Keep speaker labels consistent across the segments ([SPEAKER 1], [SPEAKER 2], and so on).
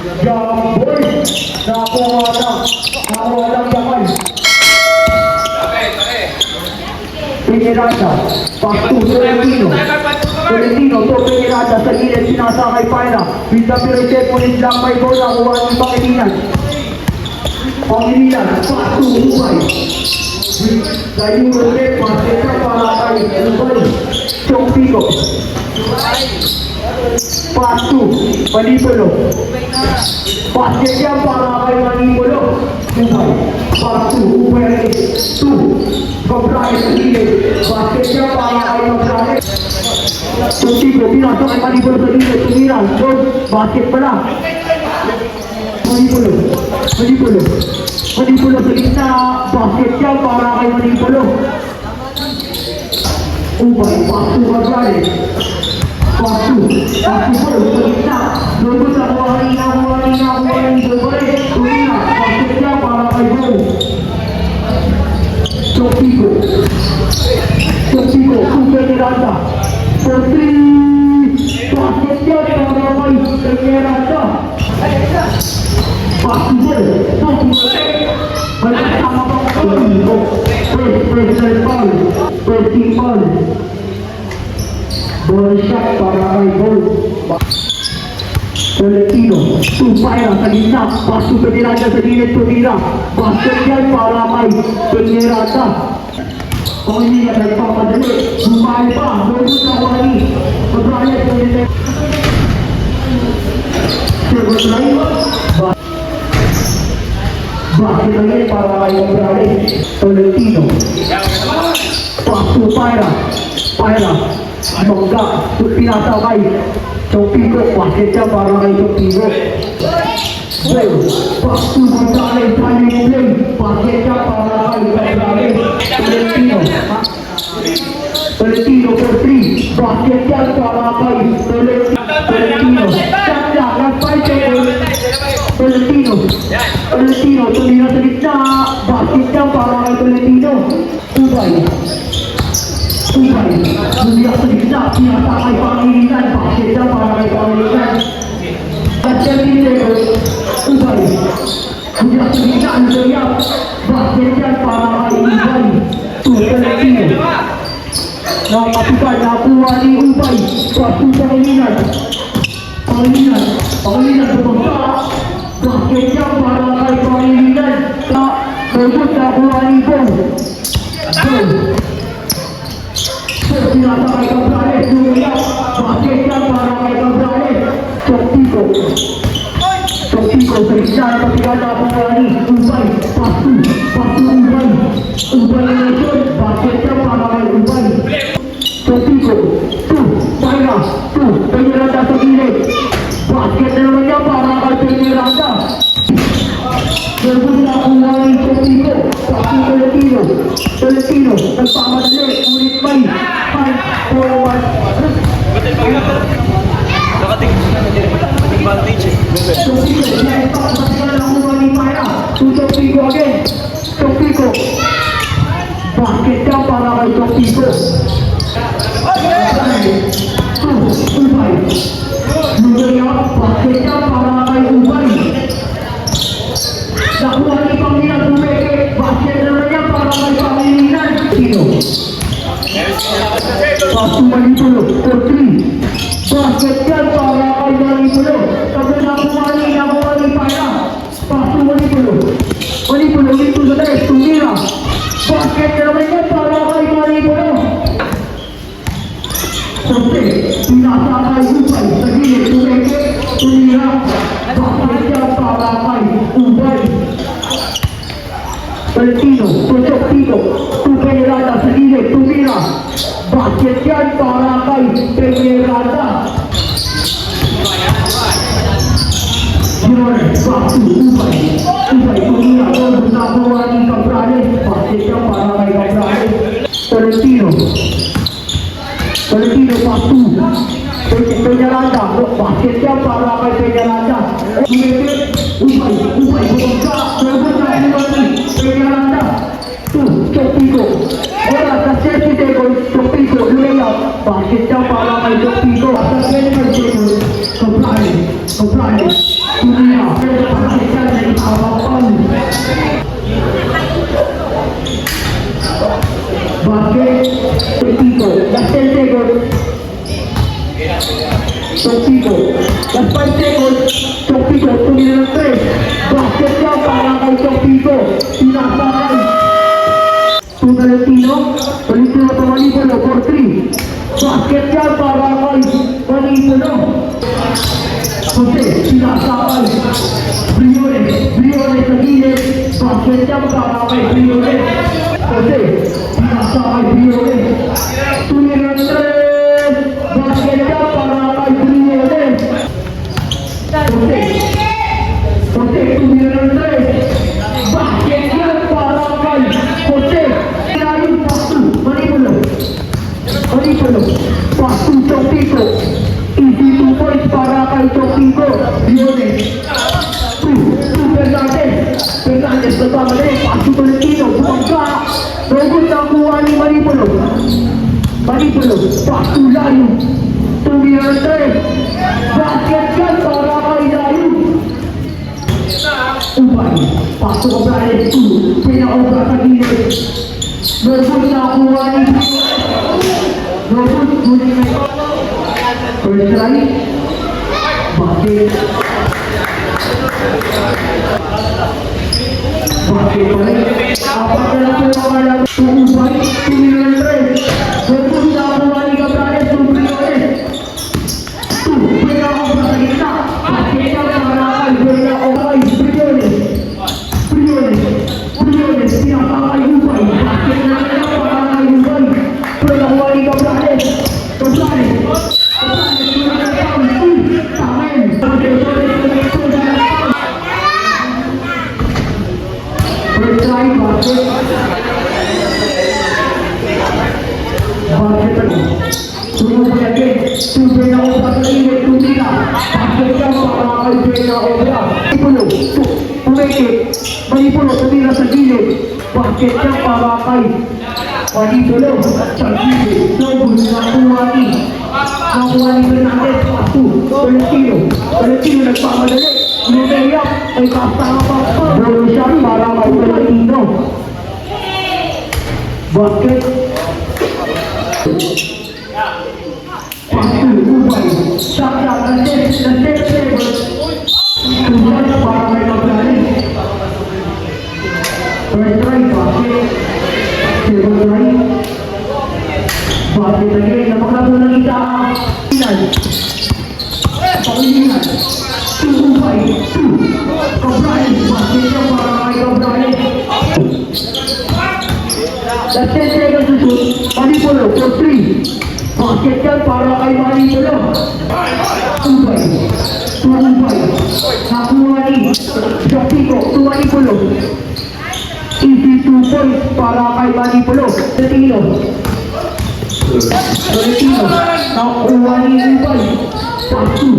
[SPEAKER 1] Jamboy. Nakuha lang yaman. Peñaranda, Pastu, Tolentino, to Peñaranda, sa gilid, sinasakay Paira. Pinta Piroche, pulis lang may bola, kuha ng Pangilinan. Pastu, Ubay. Layu ulit, Marqueta para kay Ubay. Chongpico. Pastu, Manipolo. Pasketnya para kay Manipolo. Ubay. Pastu, Ubay. 2. Pagkain sa gilid. Basketnya para kay Pagkain. Chongpico, pinasok kay Manipolo sa gilid. Tumiran, basket pala. Manipolo sa gitna, basket siya para kay Manipolo. Ubay, Pastu Pagkain. Pastu sa gitna. Doon sa kuwarin, Tumira, basket siya para kay Bo. Chongpico, Peñaranda. For 3, basket siya para kay Peñaranda. Pastu may kasama pang first team ball. Ball shot para kay Bolt. Tolentino, Paira sa gitna. Pastu Peñaranda sa gilid, Tumira. Basket yan para kay Peñaranda. Pangilinan nagpapadali. Bumali pa. Doon sa wali. Pag-rayat ko nila. Second line. Bakit lang para kay Morales. Tolentino. Pastu Paira. Mangga. Pinasakay. Chongpico. Bakit siya para kay Chongpico. Pastu Morales. Running play. Bakit siya para kay Morales. Tolentino for 3. Bakit siya para kay Tolentino. Sakya. Last 5 seconds. Tolentino, tumira sa gitna. Basket siya para kay Tolentino. Ubay, tumira sa gitna. Pinasakay Pangilinan. Basket siya para kay Pangilinan. At 30 seconds. Ubay, tumira sa gitna. Layup. Basket siya para kay Ubay. Tolentino. Nakapikal, nakuha ni Ubay. Pastu Pangilinan. Pangilinan bumangka. Basket siya para kay Pangilinan. Berikut nakuha ni Bo. Sinasakay Cabrales. Basket siya para kay Cabrales. Chongpico sa gitna. Napikal nakuha ni Ubay. Pastu Ubay nation. Basket siya para kay Ubay. Chongpico, Peñaranda sa gilid. Basket na naman niya para kay Peñaranda. Berikut nakuha ni Chongpico. Pastu Tolentino. Nagpamadali. Ulit may 5, 4, 1.
[SPEAKER 2] Nakating advantage eh.
[SPEAKER 1] Chongpico. Nakuha ni Paira. Chongpico again. Basket siya para kay Chongpico. Ubay. Basket siya para kay Ubay. Nakuha ni Pangilinan. Basket naman niya para kay Pangilinan. Pastu Manipolo for 3. Basket siya para kay Manipolo. Kasi nakuha ni Paira. Pastu Manipolo dito sa tayo. Tumira. Basket naman niya para kay Manipolo. Sote, pinasakay Ubay sa gilid. Tumira. Basket siya para kay Ubay. Tolentino, Chongpico, Peñaranda sa gilid. Tumira. Basket yan para kay Peñaranda. Pastu Ubay. Tumira. Nakuha ni Cabrales. Basket yan para kay Cabrales. Tolentino, Pastu. Peñaranda. Basket yan para kay Peñaranda. Ubay. Bumangka. Peñaranda. Chongpico. Oras sa 30 seconds. Chongpico. Layup. Basket yan para kay Chongpico. Sa 25 seconds. Cabrales. Tumira. At 5 seconds, Chokpiko, tumira ng 3. Basket niya para kay Chokpiko. Sinasakay. Valentino, Valentino pa Manipolo for 3. Basket niya para kay Manipolo. Jose, sinasakay. Briones sa gilid. Basket niya para kay Briones. Jose, sinasakay Briones. Tumira ng 3. Basket niya para kay Briones. Jose, tumira ng 3. Basket niya para kay Jose. Layo, pasu, Manipolo. Pasu, Chokpiko. Easy 2 points para kay Chokpiko. Briones. 2 Fernandez bersama dari Pasu Valentino. Bumangka. Robot nakuha ni Manipolo. Pasu Layo. Tumira ng 3. Basket yan para kay Layo. Ubay. Pasok ang Brian. 2. Pinaka-obra sa gilid. Robot nakuha ni Robot. Guling na ito. First try. Basket. Basket pa rin. Apat na lang po ang alam. Ubay. Tumira ng 3. Robot nakuha ni Gabriel. Briones. 2. Pinaka-obra sa gitna. Basket yan para kay Pinaka-obra. Briones, pinakakay Ubay. Basket na lang para kay Ubay. Pinakuha ni Gabriel. First try, basket. Tumubay again. Pinaka-obra sa gilid. Tumira. Basket yan para kay Pinaka-obra. Manipolo, tumira sa gilid. Basket yan para kay Manipolo. Sa gilid. Nobul, nakuha ni Fernandez. Pasu, Valentino nagpamadali. Lumeyap, ay kasama pa. Ball shot para kay Valentino. Basket. Pasu, Ubay. Shot, na-set table. Tumbas para kay Gabriel. First try, basket. Second try. Basket again. Napakalabo ng isa. Pangilinan. 2 Ubay. 2. Gabriel. Basket niya para kay Gabriel. That's 10 seconds to shoot. Manipolo for 3. Basket niya para kay Manipolo. Ubay. Nakuha ni Chokpiko. Manipolo. Easy 2 points para kay Manipolo. Valentino. Nakuha ni Ubay. Pasu.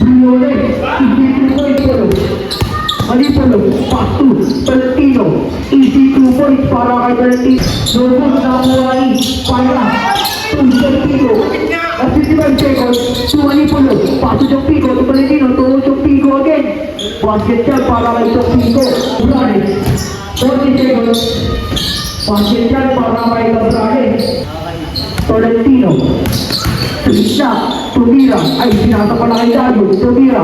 [SPEAKER 1] Briones. Easy 2 points polo. Manipolo. Pasu. Valentino. Easy 2 points para kay Valentino. Robot nakuha ni Paya. 2 Chokpiko. At 55 seconds. 2 Manipolo. Pasu Chokpiko. 2 Valentino. 2 Chokpiko again. Basket siya para kay Chokpiko. Briones. 40 seconds. Basket yan para kay Gabriel. Valentino. Tumira. Ay, sinasa pala kay Layo. Tumira.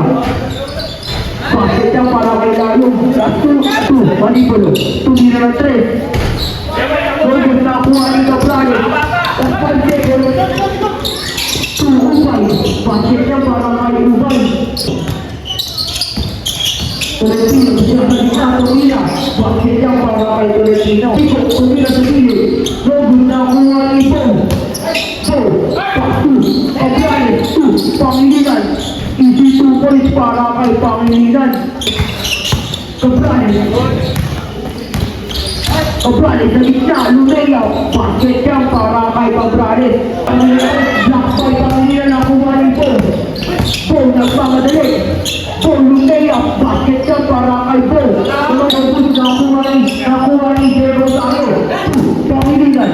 [SPEAKER 1] Basket yan para kay Layo. Last 2. Manipolo. Tumira ng 3. Robot nakuha ni Gabriel. Last 5 seconds. 2 Ubay. Basket yan para kay Ubay. Valentino, tumira. Basket yan para kay Valentino. Tumira sa gilid. Robot nakuha ni Pasu. Gabriel. 2. Pangilinan. Easy 2 points para kay Pangilinan. Gabriel sa gitna. Lumeyap. Basket yan para kay Gabriel. Black boy Pangilinan nakuha ni Paul nagpamadali. Lumeyap. Basket yan para kay Paul. Nakuha ni Diego Tayo. Pangilinan.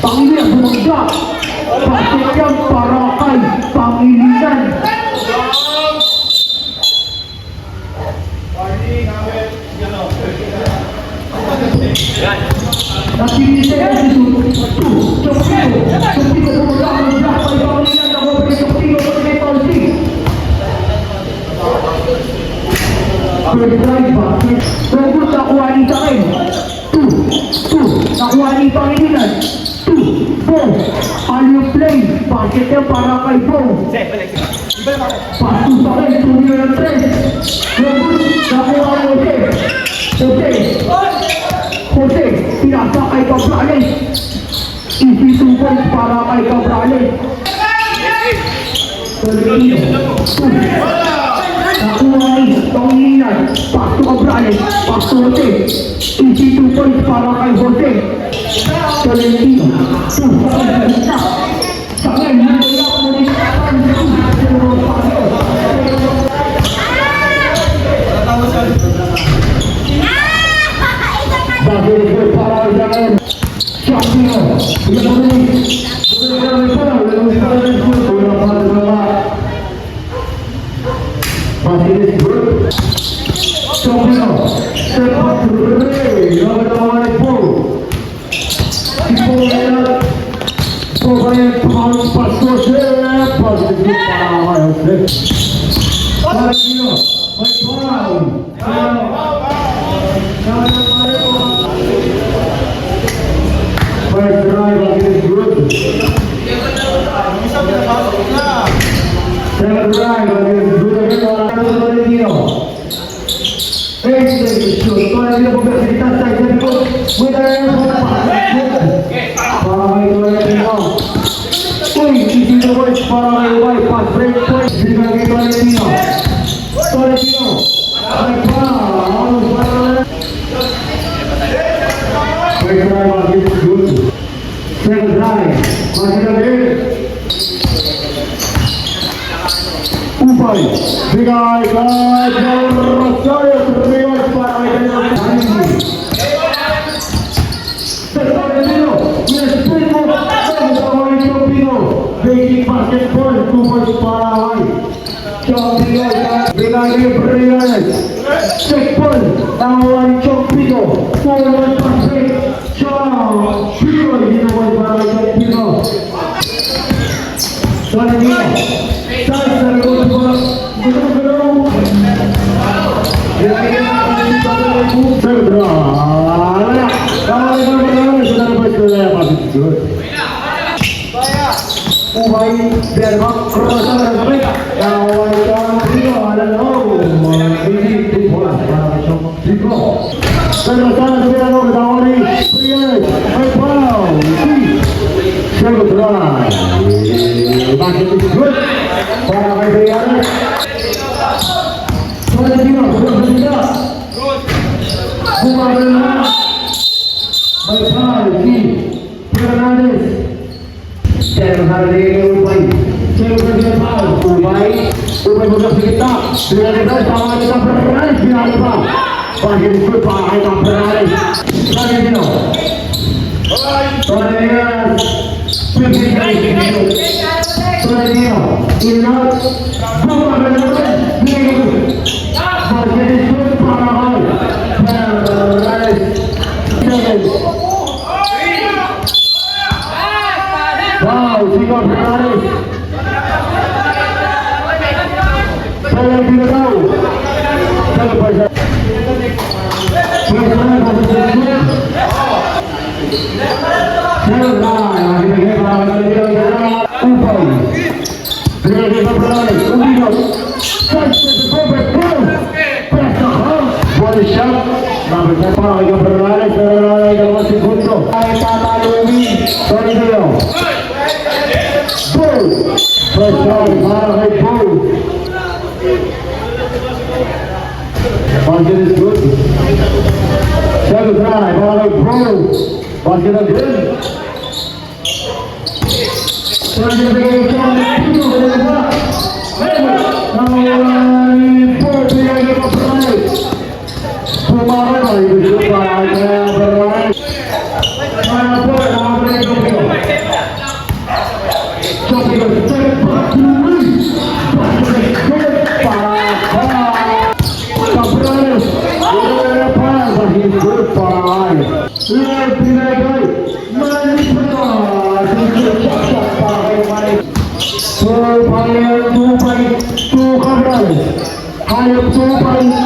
[SPEAKER 1] Bumangga. Basket yan para kay Pangilinan. Nakikinig sa ito. Chokpiko. Bumangga. Black boy Pangilinan. Nakuha ni Chokpiko. First drive, basket. Robot, nakuha ni sa akin. 2. Nakuha ni Pangilinan. 2. 4. All you play. Basket yan para kay Bong. Pasto sa akin. 2 yun ang 3. Robot, nakuha ni Jose, pinasa kay Cabrales. Easy 2 points para kay Cabrales. Nakuha ni Pangilinan. Pasto Cabrales. Pasto Jose. Easy 2 points para kay Jose. Tolentino. 2 points. Sa akin, hindi ako muli. Dahil ito para jangan Champion. First drive against good. Second drive against good again. Tolentino. Excellent shoot. Tolentino pagkakita sa isang ko. Mula yung para may Tolentino. Uy, easy the words para may white pass. Break point. Binagay Tolentino. Tolentino. First drive against good. Second drive, masih lagi. Upay, bigay kay Rosario, terlihat para kay Tolentino, Espino, Tolentino, Tolentino, basic basketball, 2 points para kay Champion, bigay kay Brianes, checkpoint, nawalan Champion, 4 points basket. Champion, ginawa para kay Champion. Tolentino, tayo sa likod mo. Gulong-gulong. Pedro, wala. Kawali ka naman. Sudah naman ito na yung pasit. Upay, Bermak, Rosa, Rasabay. Kawali ka naman. Alam mo, mga hindi bola para kay Champion. Pedro, sana sabihan mo, katawali. Priyanes, may palaw. Second drive. Basket is good. Para kay Brianes. Tolentino, Tolentino. Bumabal na. May foul, si Fernandez. Second drive, Upay. Second drive, foul. Upay magkakita. Brianes, tama kita Fernandez. Binali pa. Basket is good para kay Fernandez. Tolentino. Tolentino. Tolentino, in and out, bumabal naman, binigay. Basket is good para kay Fernandez. Wow, sigaw Fernandez. Tolentino daw. Sabi pa siya. Upay, binigay pa Brianes, Ulinos, ball shot, nabit na pa kay Brianes, pero ay dalawang segundo, ay tatalungin, Tolentino, Bull, first down para kay Bull, basket is good, second drive para kay Bull, basket again. Tolentino bigay ito ang Pino, naman po, bigay ito ang Brianes. Pumaral, ay gusto pa kaya Brianes. Naman po, nakabalik ito Pino. Champion, step back to me. Brianes, wala pa, dahil good pa ay. Pinagay, manipula, Hayop 2 points.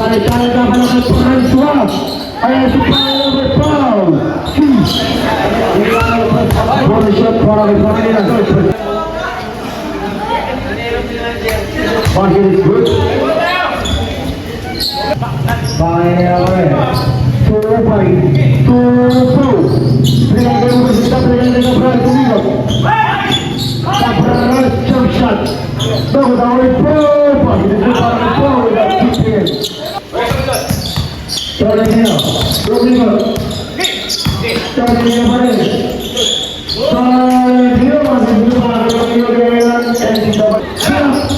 [SPEAKER 1] Balik-balik na kalakot pa ng swap. Ayan si Paolo Paul. Ball shot para kay Pangilinan. Basket is good. Pangilinan. 2-5. 2-2. Brinagay mo si Tab. Brinagay ka Brad. Tumilog. Tab. Jump shot. Bago daw ay Paul. Basket is good para kay Paul. Without keeping. Try niya. Tumilog. Try niya pa rin. Try niya. Basket is good para kay Pangilinan. And si Tab.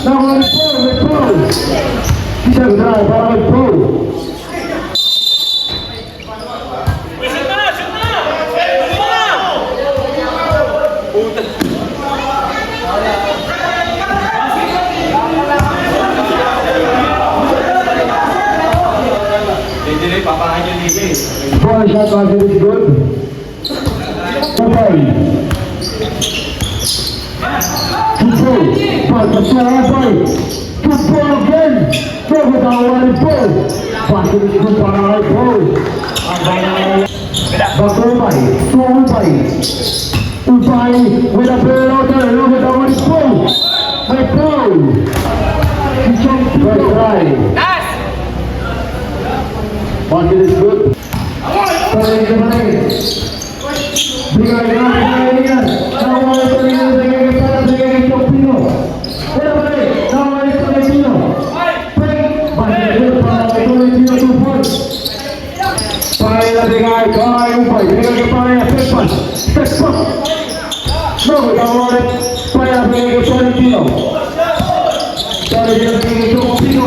[SPEAKER 1] Now on Paul. With Paul. Siya drive para kay Paul.
[SPEAKER 2] Papahan yung libre.
[SPEAKER 1] Ball shot basket is good. 2-5. 2-4. Ball to Paul. 2-4 again. Bago daw ay Paul. Basket is good para kay Paul. Bago 2-5. 2-5 with a player out there. Bago daw ay Paul. May Paul. First try. Basket is good. Sorry, kemarin. Bigay niya. Nawala sa rin ang bigay para bigay kay Chopino. Wala pa rin. Nawala sa Chopino. Basket is good para kay Chopino 2 points. Pare na bigay. Kaya yung pay. Bigay kay pare na step pass. Step pass. No, nawala. Pare na bigay kay Chopino. Pare na bigay kay Chopino.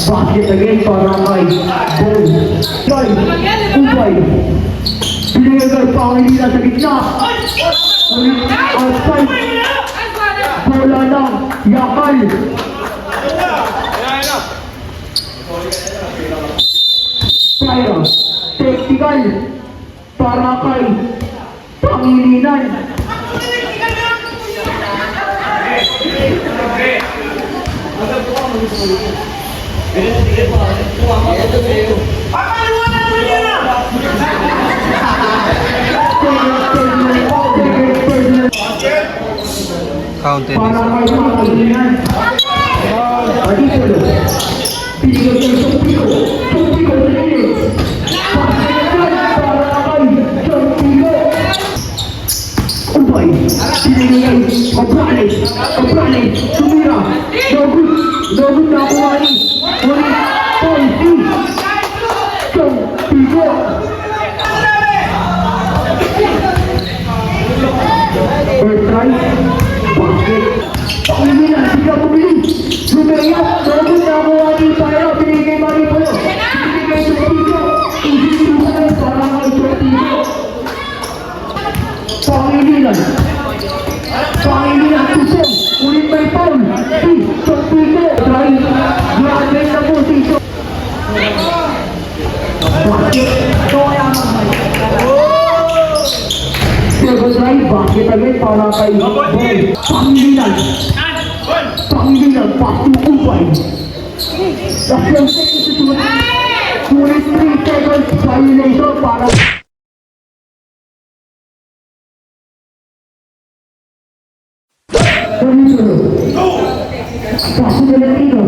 [SPEAKER 1] Basket again para kay Paul. Try. 2-5. Pinigay kay Pangilinan sa gitna. Ulit outside. Bola ng Yakal. Kaya technical para kay Pangilinan.
[SPEAKER 2] Counted.
[SPEAKER 1] Para kay Pangilinan. Additional. Pinigay kay Chopino. Chopino pinigay. Para kay Chopino. Umpay. Pinigay kay Obrales. Obrales. Sumira. No good. No good na kuwari. Kuwari. Paul C. Chopino. First try. Basket. Pangilinan. Tiga pumili. Lumerias. No good na kuwari. Para pinigay Maripolo. Pinigay Chopino. Pinigay para kay Chopino. Pangilinan. Pangilinan tusok. Ulit may Paul. Si Chopino. Try. Grabe na po si Chopino. Basket. Second try. Basket again para kay Paul. Pangilinan. Pangilinan. Pass to Upay. That's your second situation. 23 seconds violation para Paso de Latino.